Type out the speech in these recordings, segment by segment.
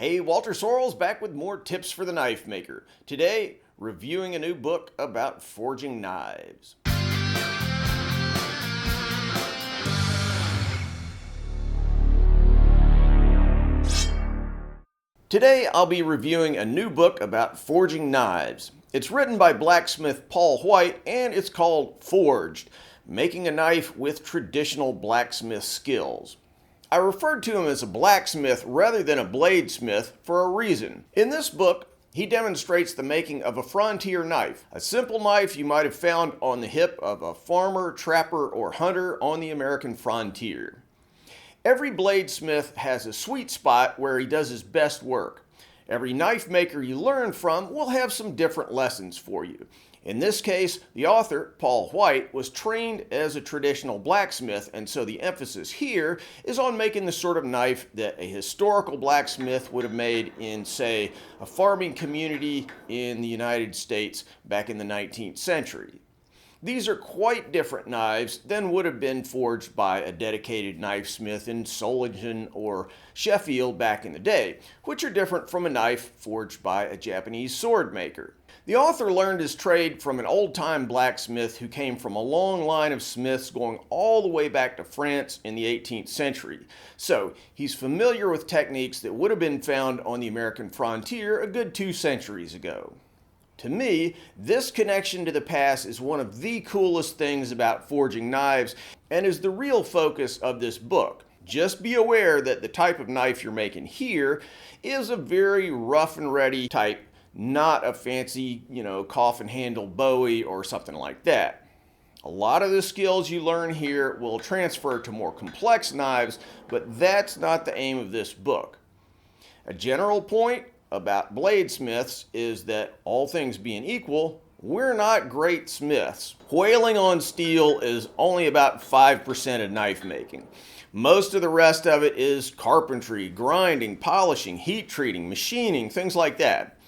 Hey, Walter Sorrells back with more tips for the knife maker. Today, reviewing a new book about forging knives. Today, I'll be reviewing a new book about forging knives. It's written by blacksmith Paul White and it's called Forged, Making a Knife with Traditional Blacksmith Skills. I referred to him as a blacksmith rather than a bladesmith for a reason. In this book, he demonstrates the making of a frontier knife, a simple knife you might have found on the hip of a farmer, trapper, or hunter on the American frontier. Every bladesmith has a sweet spot where he does his best work. Every knife maker you learn from will have some different lessons for you. In this case, the author, Paul White, was trained as a traditional blacksmith, and so the emphasis here is on making the sort of knife that a historical blacksmith would have made in, say, a farming community in the United States back in the 19th century. These are quite different knives than would have been forged by a dedicated knife smith in Solingen or Sheffield back in the day, which are different from a knife forged by a Japanese sword maker. The author learned his trade from an old-time blacksmith who came from a long line of smiths going all the way back to France in the 18th century. So he's familiar with techniques that would have been found on the American frontier a good 2 centuries ago. To me, this connection to the past is one of the coolest things about forging knives and is the real focus of this book. Just be aware that the type of knife you're making here is a very rough and ready type, not a fancy, coffin handle Bowie or something like that. A lot of the skills you learn here will transfer to more complex knives, but that's not the aim of this book. A general point about bladesmiths is that, all things being equal, we're not great smiths. Whaling on steel is only about 5% of knife making. Most of the rest of it is carpentry, grinding, polishing, heat treating, machining, things like that.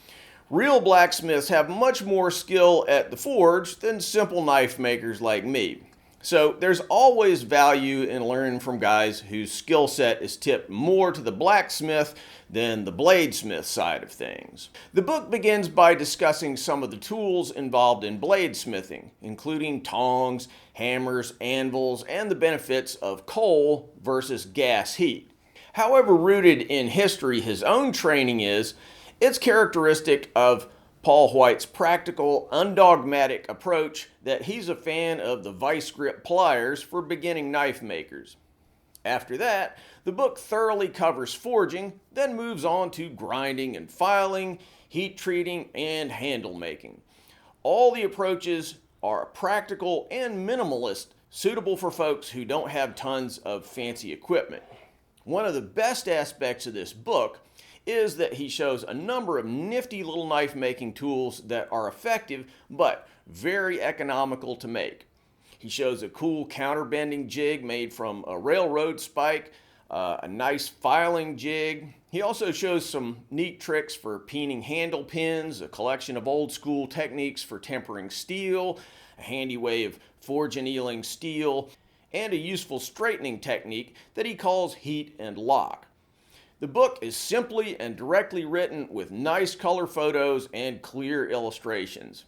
Real blacksmiths have much more skill at the forge than simple knife makers like me. So there's always value in learning from guys whose skill set is tipped more to the blacksmith than the bladesmith side of things. The book begins by discussing some of the tools involved in bladesmithing, including tongs, hammers, anvils, and the benefits of coal versus gas heat. However rooted in history his own training is, it's characteristic of Paul White's practical, undogmatic approach that he's a fan of the vice grip pliers for beginning knife makers. After that, the book thoroughly covers forging, then moves on to grinding and filing, heat treating, and handle making. All the approaches are practical and minimalist, suitable for folks who don't have tons of fancy equipment. One of the best aspects of this book is that he shows a number of nifty little knife making tools that are effective but very economical to make. He shows a cool counterbending jig made from a railroad spike, a nice filing jig. He also shows some neat tricks for peening handle pins, a collection of old school techniques for tempering steel, a handy way of forge annealing steel, and a useful straightening technique that he calls heat and lock. The book is simply and directly written with nice color photos and clear illustrations.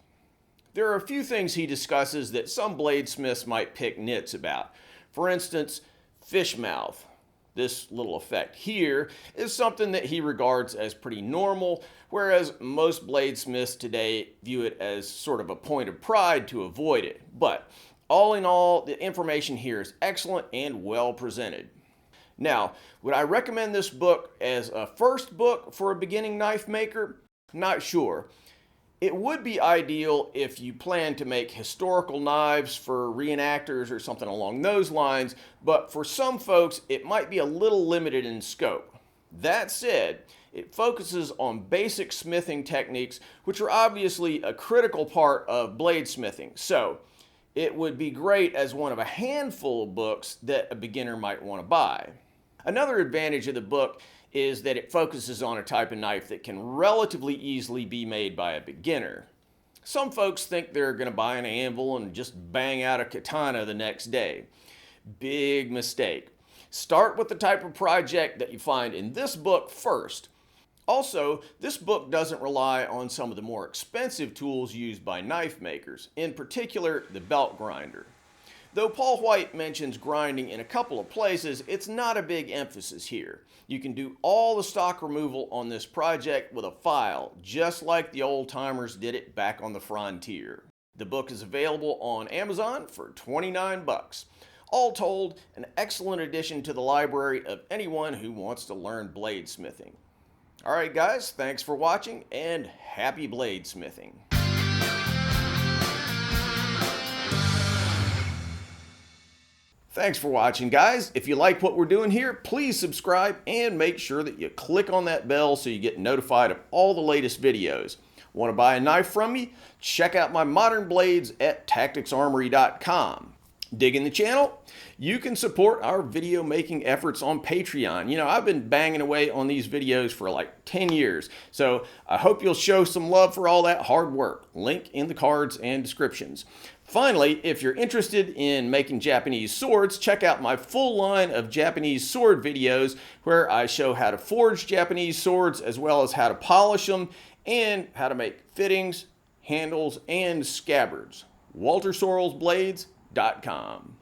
There are a few things he discusses that some bladesmiths might pick nits about. For instance, fish mouth. This little effect here is something that he regards as pretty normal, whereas most bladesmiths today view it as sort of a point of pride to avoid it. But all in all, the information here is excellent and well presented. Now, would I recommend this book as a first book for a beginning knife maker? Not sure. It would be ideal if you plan to make historical knives for reenactors or something along those lines, but for some folks, it might be a little limited in scope. That said, it focuses on basic smithing techniques, which are obviously a critical part of bladesmithing. So, it would be great as one of a handful of books that a beginner might want to buy. Another advantage of the book is that it focuses on a type of knife that can relatively easily be made by a beginner. Some folks think they're going to buy an anvil and just bang out a katana the next day. Big mistake. Start with the type of project that you find in this book first. Also, this book doesn't rely on some of the more expensive tools used by knife makers, in particular the belt grinder. Though Paul White mentions grinding in a couple of places, it's not a big emphasis here. You can do all the stock removal on this project with a file, just like the old timers did it back on the frontier. The book is available on Amazon for $29. All told, an excellent addition to the library of anyone who wants to learn bladesmithing. Alright guys, thanks for watching and happy bladesmithing. Thanks for watching guys. If you like what we're doing here, please subscribe and make sure that you click on that bell so you get notified of all the latest videos. Want to buy a knife from me? Check out my modern blades at tacticsarmory.com. Digging the channel? You can support our video making efforts on Patreon. You know, I've been banging away on these videos for like 10 years, so I hope you'll show some love for all that hard work. Link in the cards and descriptions. Finally, if you're interested in making Japanese swords, check out my full line of Japanese sword videos where I show how to forge Japanese swords as well as how to polish them and how to make fittings, handles, and scabbards. WalterSorrellsBlades.com.